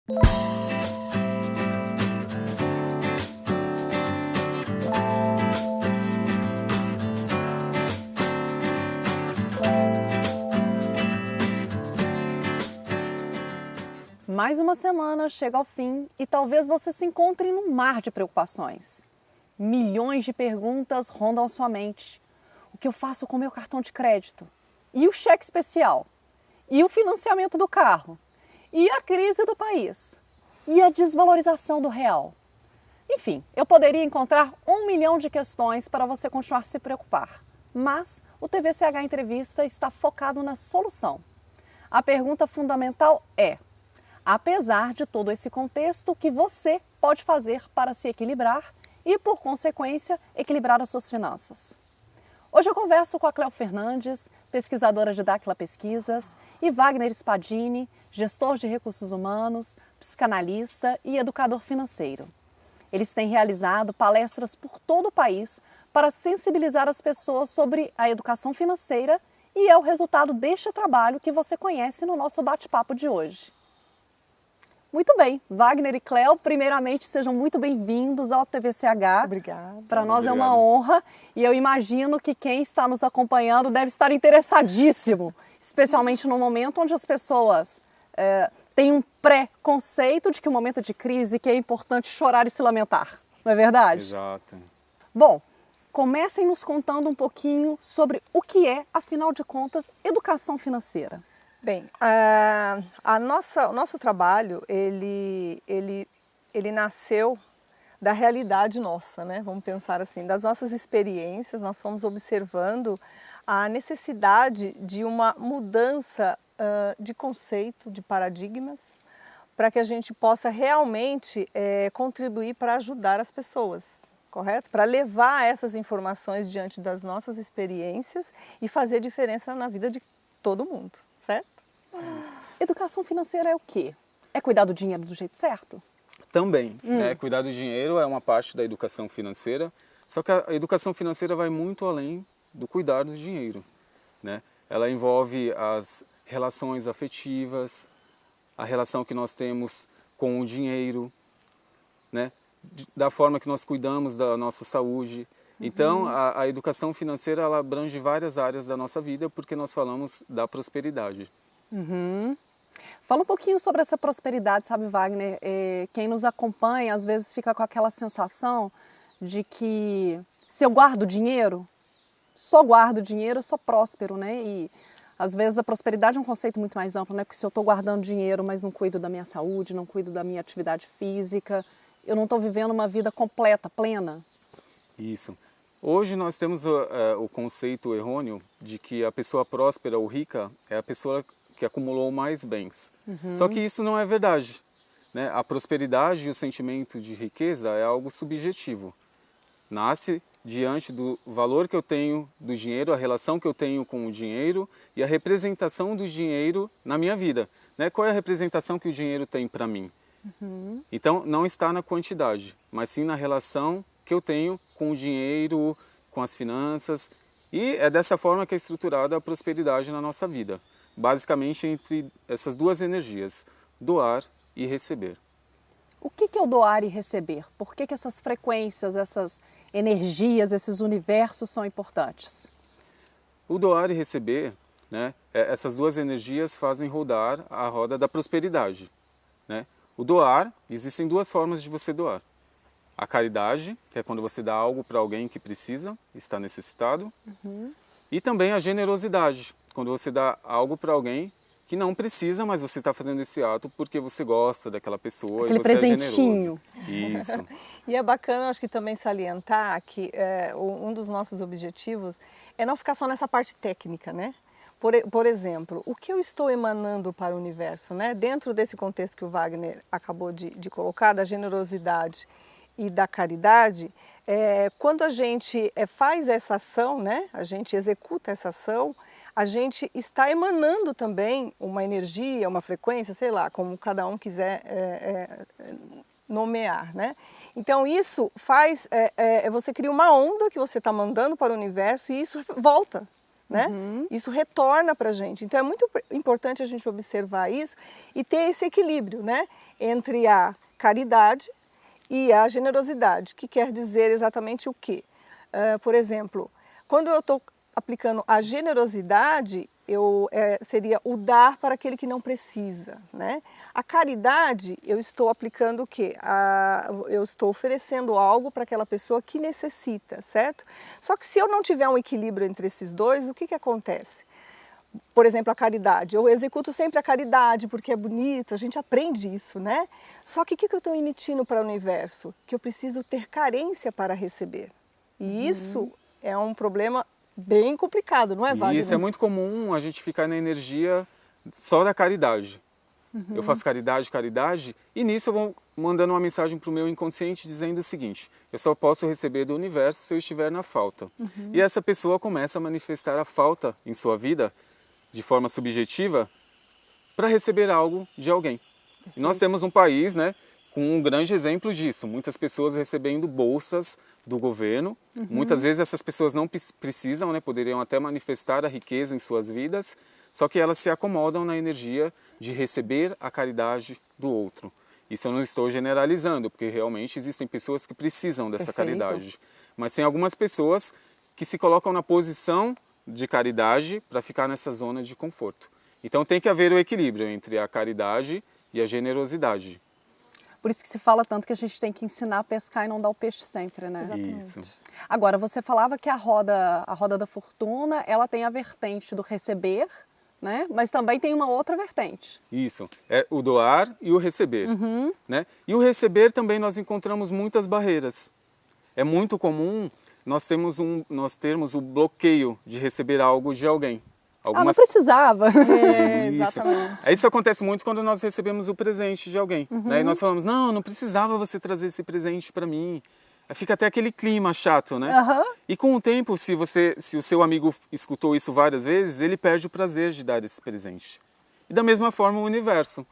Mais uma semana chega ao fim e talvez você se encontre num mar de preocupações. Milhões de perguntas rondam sua mente. O que eu faço com meu cartão de crédito? E o cheque especial? E o financiamento do carro? E a crise do país? E a desvalorização do real? Enfim, eu poderia encontrar 1 milhão de questões para você continuar a se preocupar. Mas o TVCH Entrevista está focado na solução. A pergunta fundamental é: apesar de todo esse contexto, o que você pode fazer para se equilibrar e, por consequência, equilibrar as suas finanças? Hoje eu converso com a Cléo Fernandes, pesquisadora de Dáquila Pesquisas, e Wagner Spadini, gestor de recursos humanos, psicanalista e educador financeiro. Eles têm realizado palestras por todo o país para sensibilizar as pessoas sobre a educação financeira e é o resultado deste trabalho que você conhece no nosso bate-papo de hoje. Muito bem, Wagner e Cléo, primeiramente sejam muito bem-vindos ao TVCH. Obrigada. Para nós é uma honra e eu imagino que quem está nos acompanhando deve estar interessadíssimo, especialmente no momento onde as pessoas têm um pré-conceito de que o momento de crise que é importante chorar e se lamentar, não é verdade? Exato. Bom, comecem nos contando um pouquinho sobre o que é, afinal de contas, educação financeira. Bem, o nosso trabalho, ele nasceu da realidade nossa, né? Vamos pensar assim, das nossas experiências, nós fomos observando a necessidade de uma mudança de conceito, de paradigmas, para que a gente possa realmente contribuir para ajudar as pessoas, correto? Para levar essas informações diante das nossas experiências e fazer diferença na vida de todo mundo, certo? Educação financeira é o quê? É cuidar do dinheiro do jeito certo? Também. Cuidar do dinheiro é uma parte da educação financeira, só que a educação financeira vai muito além do cuidar do dinheiro, né? Ela envolve as relações afetivas, a relação que nós temos com o dinheiro, né? Da forma que nós cuidamos da nossa saúde. Então, a educação financeira ela abrange várias áreas da nossa vida porque nós falamos da prosperidade. Fala um pouquinho sobre essa prosperidade, sabe, Wagner? Quem nos acompanha às vezes fica com aquela sensação de que se eu guardo dinheiro, só guardo dinheiro, eu sou próspero, né? E às vezes a prosperidade é um conceito muito mais amplo, né? Porque se eu estou guardando dinheiro, mas não cuido da minha saúde, não cuido da minha atividade física, eu não estou vivendo uma vida completa, plena. Isso. Hoje nós temos o conceito errôneo de que a pessoa próspera ou rica é a pessoa que acumulou mais bens. Só que isso não é verdade, né? A prosperidade e o sentimento de riqueza é algo subjetivo. Nasce diante do valor que eu tenho do dinheiro, a relação que eu tenho com o dinheiro e a representação do dinheiro na minha vida, né? Qual é a representação que o dinheiro tem para mim? Então, não está na quantidade, mas sim na relação que eu tenho com o dinheiro, com as finanças. E é dessa forma que é estruturada a prosperidade na nossa vida. Basicamente entre essas duas energias, doar e receber. O que é o doar e receber? Por que essas frequências, essas energias, esses universos são importantes? O doar e receber, né, essas duas energias fazem rodar a roda da prosperidade, né? O doar, existem duas formas de você doar. A caridade, que é quando você dá algo para alguém que precisa, está necessitado. E também a generosidade, quando você dá algo para alguém que não precisa, mas você está fazendo esse ato porque você gosta daquela pessoa. Aquele e você presentinho. É generoso. Isso. E é bacana, acho que também salientar que um dos nossos objetivos é não ficar só nessa parte técnica, né? Por exemplo, o que eu estou emanando para o universo, né? Dentro desse contexto que o Wagner acabou de colocar, da generosidade e da caridade, quando a gente faz essa ação, né? A gente executa essa ação, a gente está emanando também uma energia, uma frequência, sei lá, como cada um quiser nomear, né? Então isso faz, você cria uma onda que você está mandando para o universo e isso volta, né? Isso retorna para a gente. Então é muito importante a gente observar isso e ter esse equilíbrio, né? Entre a caridade e a generosidade, que quer dizer exatamente o quê? Por exemplo, quando eu estou aplicando a generosidade, seria o dar para aquele que não precisa, né? A caridade, eu estou aplicando o quê? Eu estou oferecendo algo para aquela pessoa que necessita, certo? Só que se eu não tiver um equilíbrio entre esses dois, o que acontece? Por exemplo, a caridade. Eu executo sempre a caridade porque é bonito, a gente aprende isso, né? Só que o que eu estou emitindo para o universo? Que eu preciso ter carência para receber. E isso é um problema bem complicado, não é, Wagner? E isso é muito comum, a gente ficar na energia só da caridade. Eu faço caridade, caridade, e nisso eu vou mandando uma mensagem para o meu inconsciente dizendo o seguinte: eu só posso receber do universo se eu estiver na falta. E essa pessoa começa a manifestar a falta em sua vida de forma subjetiva para receber algo de alguém. E nós temos um país, né, com um grande exemplo disso. Muitas pessoas recebendo bolsas do governo. Muitas vezes essas pessoas não precisam, né, poderiam até manifestar a riqueza em suas vidas, só que elas se acomodam na energia de receber a caridade do outro. Isso eu não estou generalizando, porque realmente existem pessoas que precisam dessa caridade. Mas tem algumas pessoas que se colocam na posição de caridade para ficar nessa zona de conforto. Então tem que haver o equilíbrio entre a caridade e a generosidade. Por isso que se fala tanto que a gente tem que ensinar a pescar e não dar o peixe sempre, né? Exatamente. Isso. Agora, você falava que a roda da fortuna, ela tem a vertente do receber, né? Mas também tem uma outra vertente. Isso, é o doar e o receber, né? E o receber também nós encontramos muitas barreiras. É muito comum nós termos o bloqueio de receber algo de alguém. Não precisava. Exatamente. Isso acontece muito quando nós recebemos o presente de alguém, né? E nós falamos, não precisava você trazer esse presente para mim. Aí fica até aquele clima chato, né? E com o tempo, se o seu amigo escutou isso várias vezes, ele perde o prazer de dar esse presente. E da mesma forma o universo.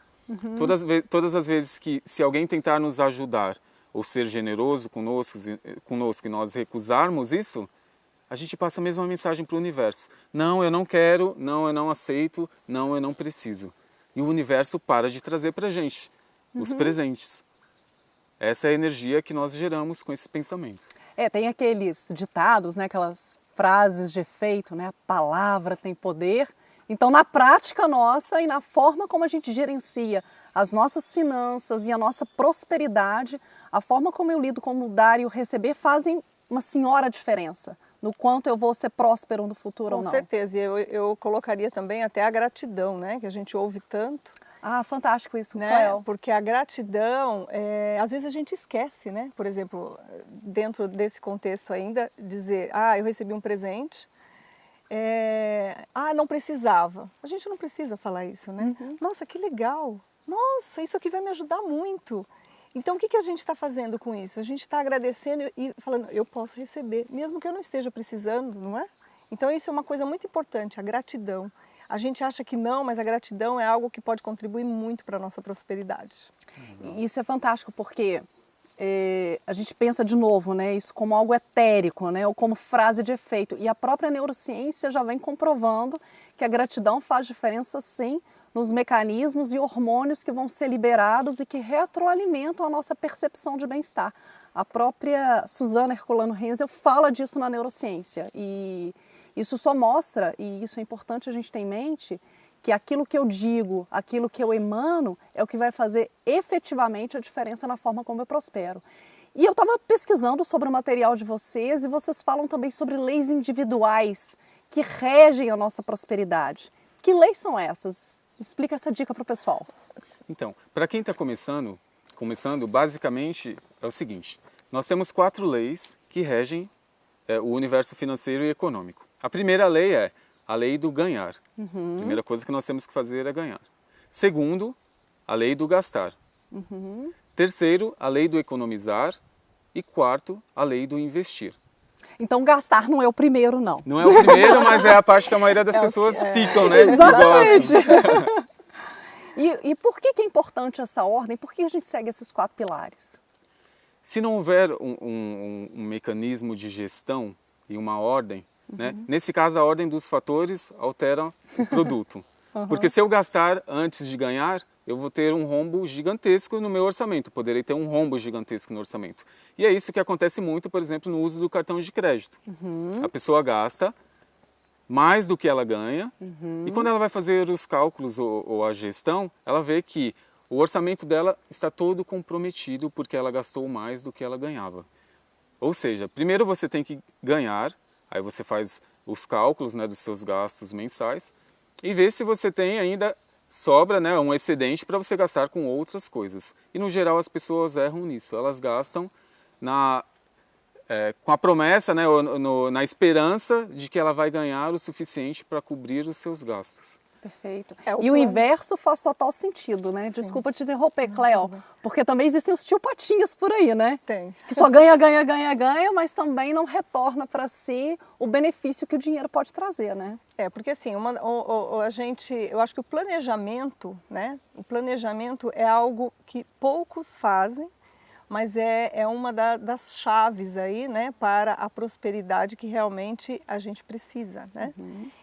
Todas as vezes que, se alguém tentar nos ajudar ou ser generoso conosco e nós recusarmos isso, a gente passa a mesma mensagem para o universo. Não, eu não quero, não, eu não aceito, não, eu não preciso. E o universo para de trazer para a gente os presentes. Essa é a energia que nós geramos com esse pensamento. Tem aqueles ditados, né? Aquelas frases de efeito, né? A palavra tem poder. Então, na prática nossa e na forma como a gente gerencia as nossas finanças e a nossa prosperidade, a forma como eu lido com o dar e o receber fazem uma senhora diferença no quanto eu vou ser próspero no futuro ou não. Com certeza, e eu colocaria também até a gratidão, né? Que a gente ouve tanto. Fantástico isso, né? Cleo. Porque a gratidão, às vezes a gente esquece, né? Por exemplo, dentro desse contexto ainda, dizer, eu recebi um presente, não precisava. A gente não precisa falar isso, né? Nossa, que legal! Nossa, isso aqui vai me ajudar muito. Então, o que a gente está fazendo com isso? A gente está agradecendo e falando, eu posso receber, mesmo que eu não esteja precisando, não é? Então, isso é uma coisa muito importante, a gratidão. A gente acha que não, mas a gratidão é algo que pode contribuir muito para a nossa prosperidade. Isso é fantástico porque a gente pensa de novo, né, isso como algo etérico, né, ou como frase de efeito. E a própria neurociência já vem comprovando que a gratidão faz diferença sim nos mecanismos e hormônios que vão ser liberados e que retroalimentam a nossa percepção de bem-estar. A própria Susana Herculano Hensel fala disso na neurociência e isso só mostra, e isso é importante a gente ter em mente, que aquilo que eu digo, aquilo que eu emano é o que vai fazer efetivamente a diferença na forma como eu prospero. E eu estava pesquisando sobre o material de vocês e vocês falam também sobre leis individuais que regem a nossa prosperidade. Que leis são essas? Explica essa dica para o pessoal. Então, para quem está começando, basicamente é o seguinte, nós temos 4 leis que regem o universo financeiro e econômico. A primeira lei é a lei do ganhar. A primeira coisa que nós temos que fazer é ganhar. Segundo, a lei do gastar. Terceiro, a lei do economizar. E quarto, a lei do investir. Então gastar não é o primeiro, não. Não é o primeiro, mas é a parte que a maioria das pessoas ficam, né? Exatamente. E por que é importante essa ordem? Por que a gente segue esses 4 pilares? Se não houver um mecanismo de gestão e uma ordem, né? Nesse caso, a ordem dos fatores altera o produto. Porque se eu gastar antes de ganhar, eu vou ter um rombo gigantesco no meu orçamento, poderei ter um rombo gigantesco no orçamento. E é isso que acontece muito, por exemplo, no uso do cartão de crédito. A pessoa gasta mais do que ela ganha, e quando ela vai fazer os cálculos ou a gestão, ela vê que o orçamento dela está todo comprometido porque ela gastou mais do que ela ganhava. Ou seja, primeiro você tem que ganhar, aí você faz os cálculos, né, dos seus gastos mensais e vê se você tem ainda sobra, né, um excedente para você gastar com outras coisas. E no geral as pessoas erram nisso, elas gastam com a promessa, né, na esperança de que ela vai ganhar o suficiente para cobrir os seus gastos. Perfeito. E o inverso faz total sentido, né? Sim. Desculpa te interromper, Cleo, porque também existem os tio patinhas por aí, né? Tem. Que só ganha, mas também não retorna para si o benefício que o dinheiro pode trazer, né? Porque assim, eu acho que o planejamento, né? O planejamento é algo que poucos fazem, mas é uma das chaves aí, né, para a prosperidade que realmente a gente precisa, né?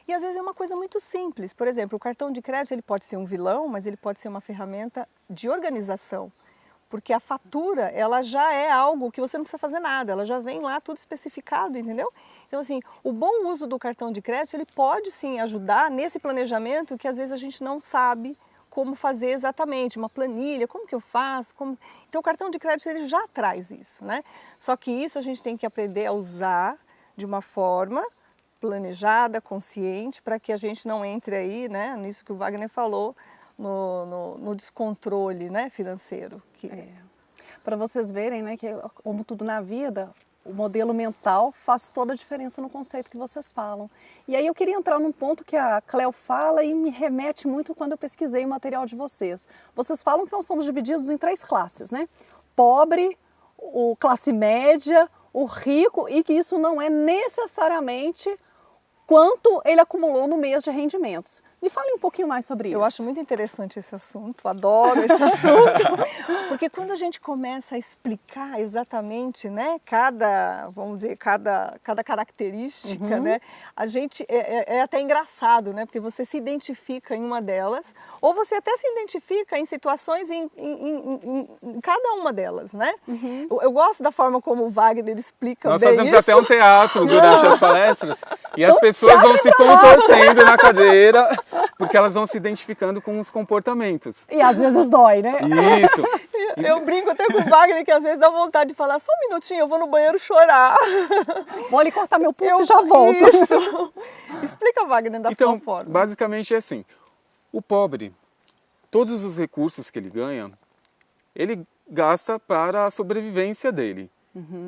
E às vezes é uma coisa muito simples. Por exemplo, o cartão de crédito ele pode ser um vilão, mas ele pode ser uma ferramenta de organização, porque a fatura ela já é algo que você não precisa fazer nada, ela já vem lá tudo especificado, entendeu? Então assim, o bom uso do cartão de crédito ele pode sim ajudar nesse planejamento que às vezes a gente não sabe como fazer exatamente, uma planilha, como que eu faço, Então o cartão de crédito ele já traz isso, né? Só que isso a gente tem que aprender a usar de uma forma planejada, consciente, para que a gente não entre aí, né, nisso que o Wagner falou, no descontrole, né, financeiro. Para vocês verem, né, que como tudo na vida, o modelo mental faz toda a diferença no conceito que vocês falam. E aí eu queria entrar num ponto que a Cleo fala e me remete muito quando eu pesquisei o material de vocês. Vocês falam que nós somos divididos em 3 classes, né? Pobre, o classe média, o rico, e que isso não é necessariamente quanto ele acumulou no mês de rendimentos. Me fale um pouquinho mais sobre isso. Eu acho muito interessante esse assunto, adoro esse assunto, porque quando a gente começa a explicar exatamente, né, cada característica, né, a gente é até engraçado, né, porque você se identifica em uma delas, ou você até se identifica em situações em cada uma delas, né? Eu gosto da forma como o Wagner explica Nós bem fazemos isso. até um teatro durante as palestras e as pessoas vão se contorcendo na cadeira porque elas vão se identificando com os comportamentos. E às vezes dói, né? Isso. Eu brinco até com o Wagner que às vezes dá vontade de falar só um minutinho, eu vou no banheiro chorar. Vou ali cortar meu pulso e já volto. Isso. Explica, Wagner, da sua forma. Então, basicamente é assim, o pobre, todos os recursos que ele ganha, ele gasta para a sobrevivência dele.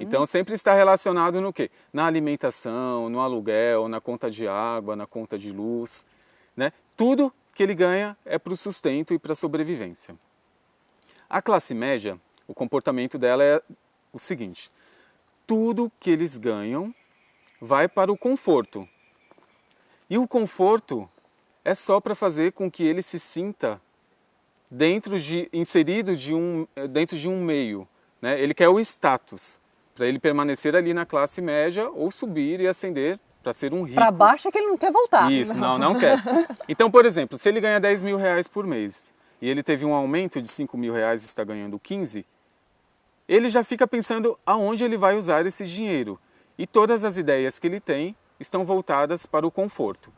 Então sempre está relacionado no quê? Na alimentação, no aluguel, na conta de água, na conta de luz, né? Tudo que ele ganha é para o sustento e para a sobrevivência. A classe média, o comportamento dela é o seguinte, tudo que eles ganham vai para o conforto. E o conforto é só para fazer com que ele se sinta inserido dentro de um meio, né? Ele quer o status, para ele permanecer ali na classe média ou subir e ascender para ser um rico. Para baixo é que ele não quer voltar. Isso, não quer. Então, por exemplo, se ele ganha 10 mil reais por mês e ele teve um aumento de 5 mil reais e está ganhando 15, ele já fica pensando aonde ele vai usar esse dinheiro. E todas as ideias que ele tem estão voltadas para o conforto.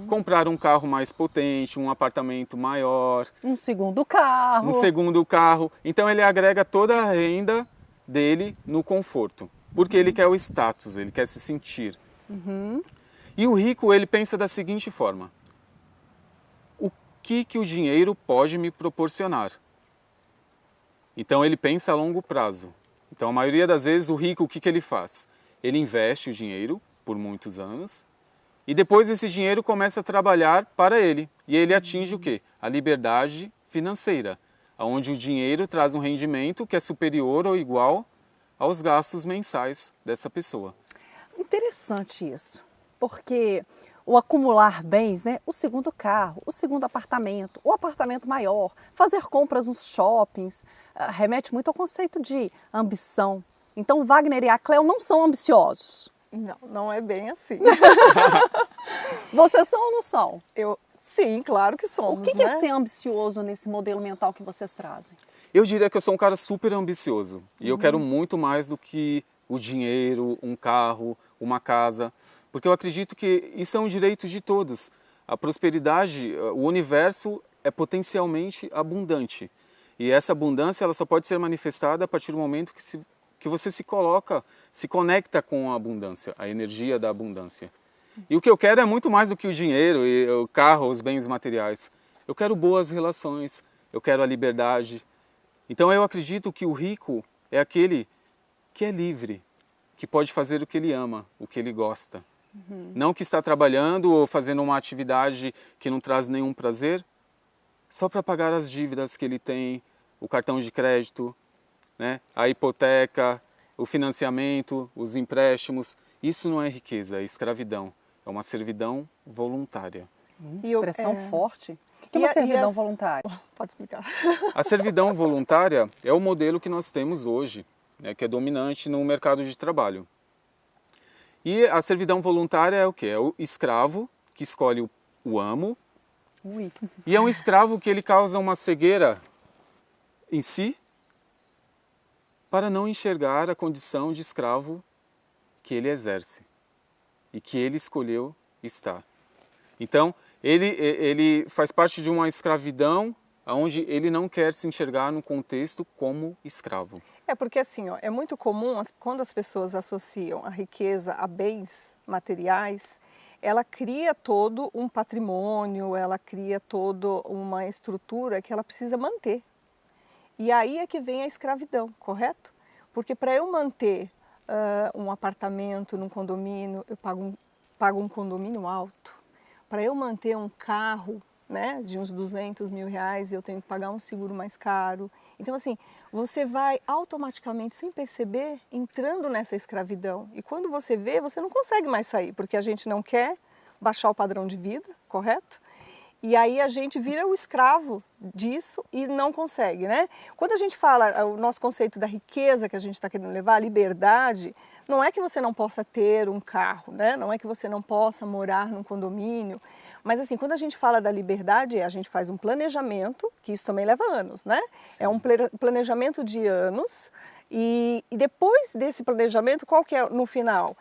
Comprar um carro mais potente, um apartamento maior. Um segundo carro. Então ele agrega toda a renda dele no conforto. Porque ele quer o status, ele quer se sentir. E o rico, ele pensa da seguinte forma. O que o dinheiro pode me proporcionar? Então ele pensa a longo prazo. Então a maioria das vezes o rico, o que ele faz? Ele investe o dinheiro por muitos anos e depois esse dinheiro começa a trabalhar para ele. E ele atinge o quê? A liberdade financeira, onde o dinheiro traz um rendimento que é superior ou igual aos gastos mensais dessa pessoa. Interessante isso, porque o acumular bens, né, o segundo carro, o segundo apartamento, o apartamento maior, fazer compras nos shoppings, remete muito ao conceito de ambição. Então Wagner e a Cleo não são ambiciosos. Não, não é bem assim. Vocês são ou não são? Sim, claro que somos, O que né? é ser ambicioso nesse modelo mental que vocês trazem? Eu diria que eu sou um cara super ambicioso e eu quero muito mais do que o dinheiro, um carro, uma casa, porque eu acredito que isso é um direito de todos. A prosperidade, o universo é potencialmente abundante e essa abundância ela só pode ser manifestada a partir do momento que você se conecta com a abundância, a energia da abundância. E o que eu quero é muito mais do que o dinheiro, e o carro, os bens materiais. Eu quero boas relações, eu quero a liberdade. Então eu acredito que o rico é aquele que é livre, que pode fazer o que ele ama, o que ele gosta. Não que está trabalhando ou fazendo uma atividade que não traz nenhum prazer, só para pagar as dívidas que ele tem, o cartão de crédito, né? A hipoteca, o financiamento, os empréstimos. Isso não é riqueza, é escravidão. É uma servidão voluntária. Expressão forte. O que é uma servidão voluntária? Pode explicar. A servidão voluntária é o modelo que nós temos hoje, né, que é dominante no mercado de trabalho. E a servidão voluntária é o quê? É o escravo que escolhe o amo. Ui. E é um escravo que ele causa uma cegueira em si para não enxergar a condição de escravo que ele exerce e que ele escolheu estar. Então, ele faz parte de uma escravidão onde ele não quer se enxergar no contexto como escravo. É porque assim, ó, é muito comum quando as pessoas associam a riqueza a bens materiais, ela cria todo um patrimônio, ela cria toda uma estrutura que ela precisa manter. E aí é que vem a escravidão, correto? Porque para eu manter um apartamento num condomínio, eu pago um condomínio alto. Para eu manter um carro, né, de uns 200 mil reais, eu tenho que pagar um seguro mais caro. Então, assim, você vai automaticamente, sem perceber, entrando nessa escravidão. E quando você vê, você não consegue mais sair, porque a gente não quer baixar o padrão de vida, correto? E aí a gente vira o escravo disso e não consegue, né? Quando a gente fala, o nosso conceito da riqueza que a gente está querendo levar, a liberdade, não é que você não possa ter um carro, né? Não é que você não possa morar num condomínio, mas assim, quando a gente fala da liberdade, a gente faz um planejamento, que isso também leva anos, né? Sim. É um planejamento de anos e depois desse planejamento, qual que é no final?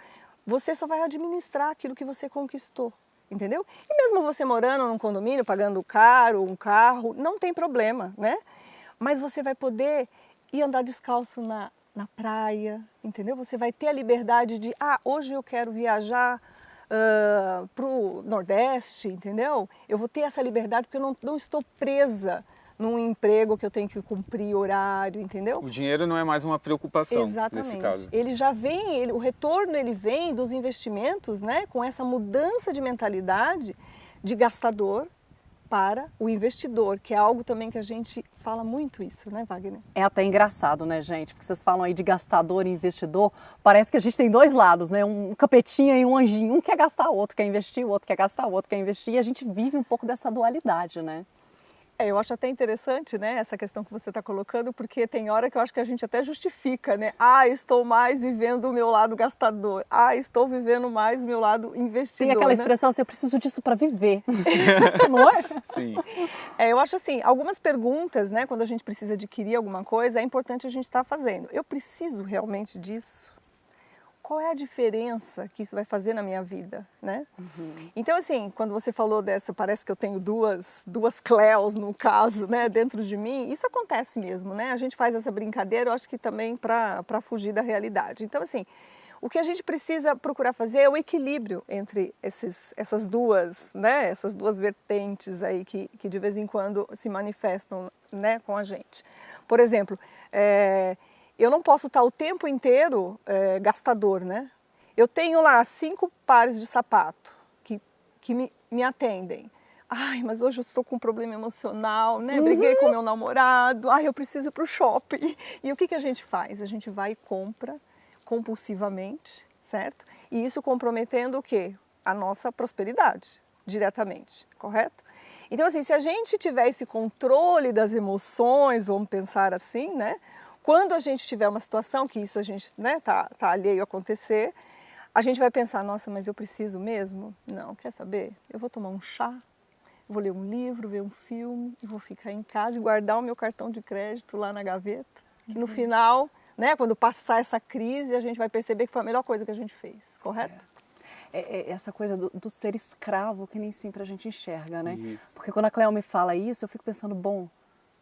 Você só vai administrar aquilo que você conquistou. Entendeu? E mesmo você morando num condomínio, pagando caro, um carro, não tem problema, né? Mas você vai poder ir andar descalço na praia, entendeu? Você vai ter a liberdade de, hoje eu quero viajar para o Nordeste, entendeu? Eu vou ter essa liberdade porque eu não estou presa num emprego que eu tenho que cumprir horário, entendeu? O dinheiro não é mais uma preocupação. Exatamente. Nesse caso. Ele já vem, o retorno ele vem dos investimentos, né? Com essa mudança de mentalidade de gastador para o investidor, que é algo também que a gente fala muito isso, né, Wagner? É até engraçado, né, gente? Porque vocês falam aí de gastador e investidor, parece que a gente tem dois lados, né? Um capetinha e um anjinho. Um quer gastar, o outro quer investir, o outro quer gastar, o outro quer investir. E a gente vive um pouco dessa dualidade, né? Eu acho até interessante, né, essa questão que você está colocando, porque tem hora que eu acho que a gente até justifica, né? Estou mais vivendo o meu lado gastador. Estou vivendo mais o meu lado investidor. Tem aquela expressão assim, eu preciso disso para viver. Não é? Sim. Eu acho assim, algumas perguntas, né, quando a gente precisa adquirir alguma coisa, é importante a gente estar fazendo. Eu preciso realmente disso? Qual é a diferença que isso vai fazer na minha vida, né? Uhum. Então, assim, quando você falou dessa, parece que eu tenho duas Cleos, no caso, né, dentro de mim, isso acontece mesmo, né? A gente faz essa brincadeira, eu acho que também para fugir da realidade. Então, assim, o que a gente precisa procurar fazer é o equilíbrio entre essas duas, né, essas duas vertentes aí que de vez em quando se manifestam, né, com a gente. Por exemplo, eu não posso estar o tempo inteiro gastador, né? Eu tenho lá 5 pares de sapato que me atendem. Mas hoje eu estou com um problema emocional, né? Briguei com meu namorado, eu preciso ir para o shopping. E o que a gente faz? A gente vai e compra compulsivamente, certo? E isso comprometendo o quê? A nossa prosperidade, diretamente, correto? Então, assim, se a gente tiver esse controle das emoções, vamos pensar assim, né? Quando a gente tiver uma situação que isso a gente, né, tá alheio a acontecer, a gente vai pensar, nossa, mas eu preciso mesmo? Não, quer saber? Eu vou tomar um chá, eu vou ler um livro, ver um filme, e vou ficar em casa e guardar o meu cartão de crédito lá na gaveta, que no final, né, quando passar essa crise, a gente vai perceber que foi a melhor coisa que a gente fez, correto? Essa coisa do ser escravo que nem sempre a gente enxerga, né? Isso. Porque quando a Cleo me fala isso, eu fico pensando, bom,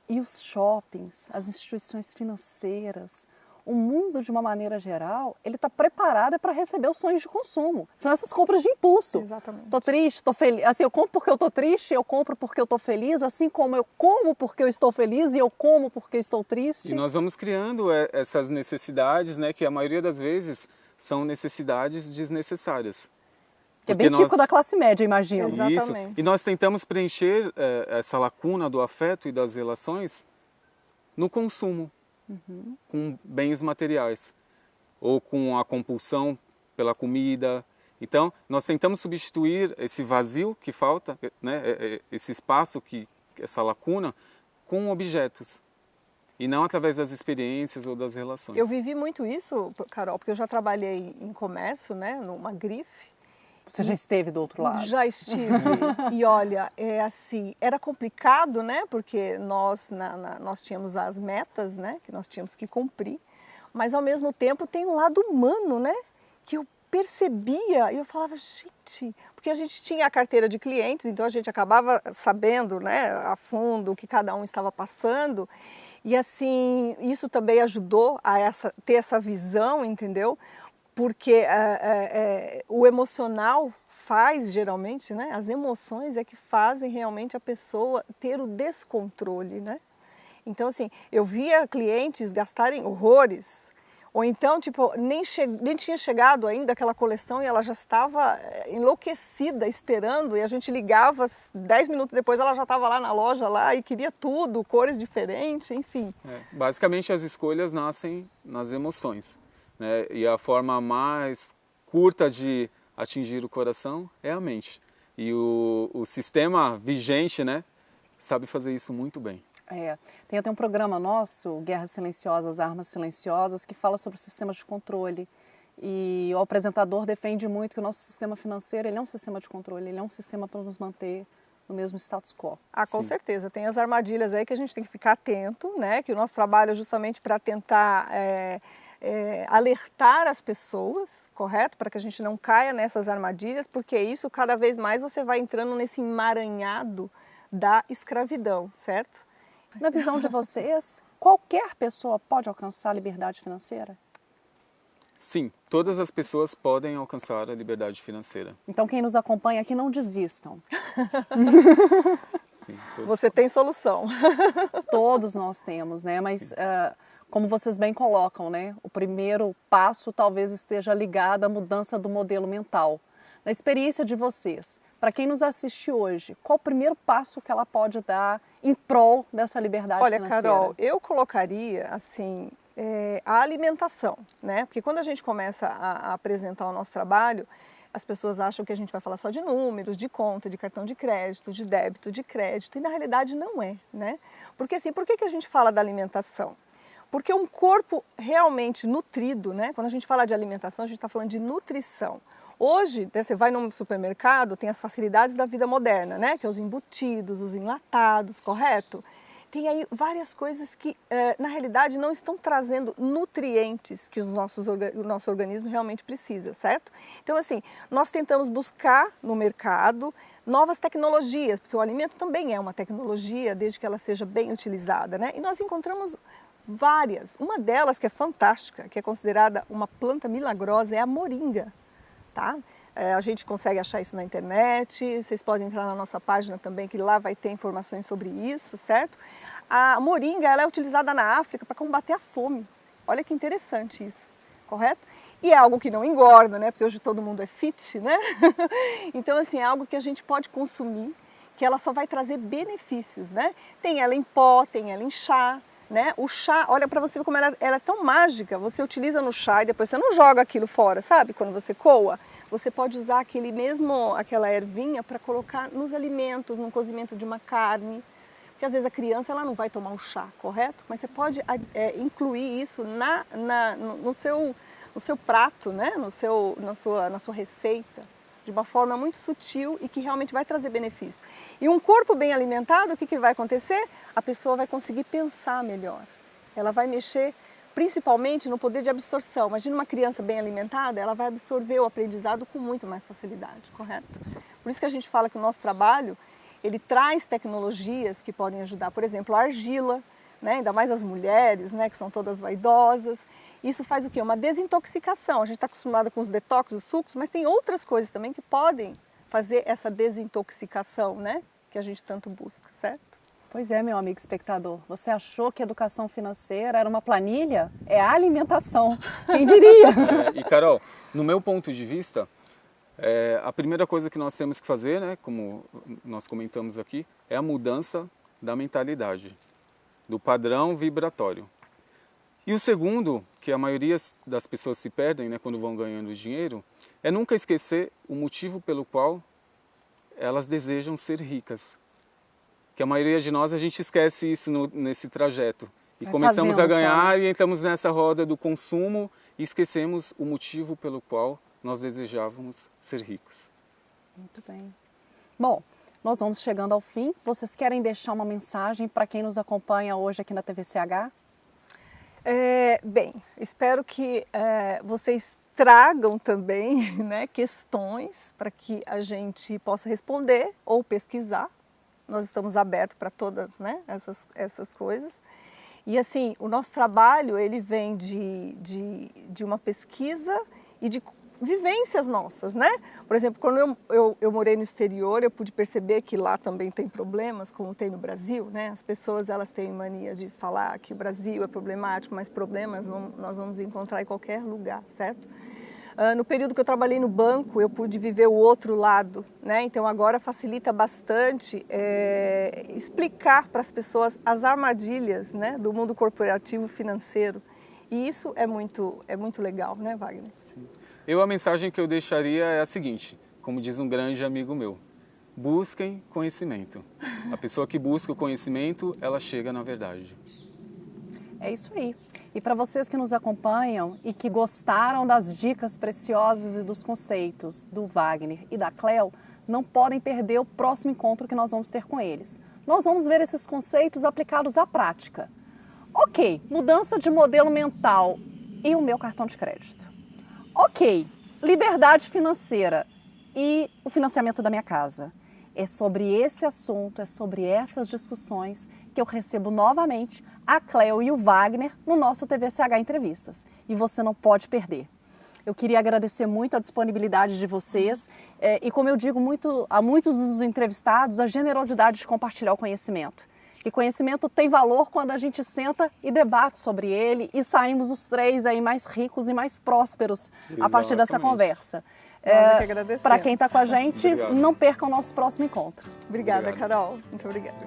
e os shoppings, as instituições financeiras, o mundo de uma maneira geral, ele está preparado para receber os sonhos de consumo. São essas compras de impulso. Exatamente. Estou triste, estou feliz. Assim, eu compro porque eu estou triste, eu compro porque eu estou feliz, assim como eu como porque eu estou feliz e eu como porque eu estou triste. E nós vamos criando essas necessidades, né, que a maioria das vezes são necessidades desnecessárias. Que é bem Porque típico da classe média, imagino. Exatamente. Isso. E nós tentamos preencher essa lacuna do afeto e das relações no consumo, com bens materiais, ou com a compulsão pela comida. Então, nós tentamos substituir esse vazio que falta, né, esse espaço, essa lacuna, com objetos. E não através das experiências ou das relações. Eu vivi muito isso, Carol, porque eu já trabalhei em comércio, né, numa grife. Você já esteve do outro lado? Já estive. E olha, assim, era complicado, né? Porque nós tínhamos as metas, né? Que nós tínhamos que cumprir. Mas ao mesmo tempo tem um lado humano, né? Que eu percebia e eu falava, gente, porque a gente tinha a carteira de clientes, então a gente acabava sabendo, né? A fundo o que cada um estava passando. E assim, isso também ajudou a ter essa visão, entendeu? Porque o emocional faz, geralmente, né? As emoções é que fazem realmente a pessoa ter o descontrole, né? Então, assim, eu via clientes gastarem horrores, ou então, tipo, nem tinha chegado ainda aquela coleção e ela já estava enlouquecida, esperando, e a gente ligava, 10 minutos depois ela já estava lá na loja lá e queria tudo, cores diferentes, enfim. Basicamente, as escolhas nascem nas emoções. Né? E a forma mais curta de atingir o coração é a mente. E o sistema vigente, né, sabe fazer isso muito bem. Tem até um programa nosso, Guerras Silenciosas, Armas Silenciosas, que fala sobre os sistemas de controle. E o apresentador defende muito que o nosso sistema financeiro ele é um sistema de controle, ele é um sistema para nos manter no mesmo status quo. Ah, com Sim. certeza. Tem as armadilhas aí que a gente tem que ficar atento, né? Que o nosso trabalho é justamente para tentar alertar as pessoas, correto? Para que a gente não caia nessas armadilhas, porque isso cada vez mais você vai entrando nesse emaranhado da escravidão, certo? Na visão de vocês, qualquer pessoa pode alcançar a liberdade financeira? Sim, todas as pessoas podem alcançar a liberdade financeira. Então quem nos acompanha aqui não desistam. Sim, todos. Você tem solução. Todos nós temos, né? Mas como vocês bem colocam, né? O primeiro passo talvez esteja ligado à mudança do modelo mental. Na experiência de vocês, para quem nos assiste hoje, qual o primeiro passo que ela pode dar em prol dessa liberdade financeira? Olha, Carol, eu colocaria assim a alimentação, né? Porque quando a gente começa a apresentar o nosso trabalho, as pessoas acham que a gente vai falar só de números, de conta, de cartão de crédito, de débito, de crédito, e na realidade não é, né? Porque assim, por que a gente fala da alimentação? Porque um corpo realmente nutrido, né? Quando a gente fala de alimentação, a gente está falando de nutrição. Hoje, né, você vai num supermercado, tem as facilidades da vida moderna, né? Que é os embutidos, os enlatados, correto? Tem aí várias coisas que, na realidade, não estão trazendo nutrientes que o nosso organismo realmente precisa, certo? Então, assim, nós tentamos buscar no mercado novas tecnologias, porque o alimento também é uma tecnologia, desde que ela seja bem utilizada, né? E nós encontramos várias. Uma delas que é fantástica, que é considerada uma planta milagrosa, é a moringa, tá? A gente consegue achar isso na internet, vocês podem entrar na nossa página também, que lá vai ter informações sobre isso, certo? A moringa ela é utilizada na África para combater a fome. Olha que interessante isso, correto? E é algo que não engorda, né? Porque hoje todo mundo é fit, né? Então, assim, é algo que a gente pode consumir, que ela só vai trazer benefícios, né? Tem ela em pó, tem ela em chá, né? O chá, olha para você ver como ela é tão mágica, você utiliza no chá e depois você não joga aquilo fora, sabe? Quando você coa, você pode usar aquela ervinha para colocar nos alimentos, no cozimento de uma carne, porque às vezes a criança ela não vai tomar o chá, correto? Mas você pode incluir isso seu prato, né? Na sua receita, de uma forma muito sutil e que realmente vai trazer benefício. E um corpo bem alimentado, o que vai acontecer? A pessoa vai conseguir pensar melhor. Ela vai mexer principalmente no poder de absorção. Imagina uma criança bem alimentada, ela vai absorver o aprendizado com muito mais facilidade, correto? Por isso que a gente fala que o nosso trabalho, ele traz tecnologias que podem ajudar. Por exemplo, a argila, né? Ainda mais as mulheres, né? Que são todas vaidosas. Isso faz o quê? Uma desintoxicação. A gente está acostumado com os detox, os sucos, mas tem outras coisas também que podem fazer essa desintoxicação, né? Que a gente tanto busca, certo? Pois é, meu amigo espectador, você achou que educação financeira era uma planilha? É a alimentação, quem diria? E Carol, no meu ponto de vista, a primeira coisa que nós temos que fazer, né, como nós comentamos aqui, é a mudança da mentalidade, do padrão vibratório. E o segundo, que a maioria das pessoas se perdem, né, quando vão ganhando dinheiro, é nunca esquecer o motivo pelo qual elas desejam ser ricas. Que a maioria de nós, a gente esquece isso nesse trajeto. E começamos a ganhar e entramos nessa roda do consumo e esquecemos o motivo pelo qual nós desejávamos ser ricos. Muito bem. Bom, nós vamos chegando ao fim. Vocês querem deixar uma mensagem para quem nos acompanha hoje aqui na TVCH? Bem, espero que vocês tragam também, né, questões para que a gente possa responder ou pesquisar. Nós estamos abertos para todas, né, essas coisas. E assim, o nosso trabalho ele vem de uma pesquisa e de vivências nossas, né? Por exemplo, quando eu morei no exterior, eu pude perceber que lá também tem problemas, como tem no Brasil, né? As pessoas elas têm mania de falar que o Brasil é problemático, mas problemas nós vamos encontrar em qualquer lugar, certo? No período que eu trabalhei no banco, eu pude viver o outro lado, né? Então agora facilita bastante explicar para as pessoas as armadilhas, né, do mundo corporativo financeiro. E isso é muito legal, né, Wagner? Sim. A mensagem que eu deixaria é a seguinte, como diz um grande amigo meu, busquem conhecimento. A pessoa que busca o conhecimento, ela chega na verdade. É isso aí. E para vocês que nos acompanham e que gostaram das dicas preciosas e dos conceitos do Wagner e da Cleo, não podem perder o próximo encontro que nós vamos ter com eles. Nós vamos ver esses conceitos aplicados à prática. Ok, mudança de modelo mental e o meu cartão de crédito. Ok, liberdade financeira e o financiamento da minha casa. É sobre esse assunto, é sobre essas discussões que eu recebo novamente a Cleo e o Wagner no nosso TVCH Entrevistas. E você não pode perder. Eu queria agradecer muito a disponibilidade de vocês e, como eu digo a muitos dos entrevistados, a generosidade de compartilhar o conhecimento. E conhecimento tem valor quando a gente senta e debate sobre ele e saímos os três aí mais ricos e mais prósperos a partir dessa conversa. Para quem está com a gente, não perca o nosso próximo encontro. Obrigada, Carol. Muito obrigada.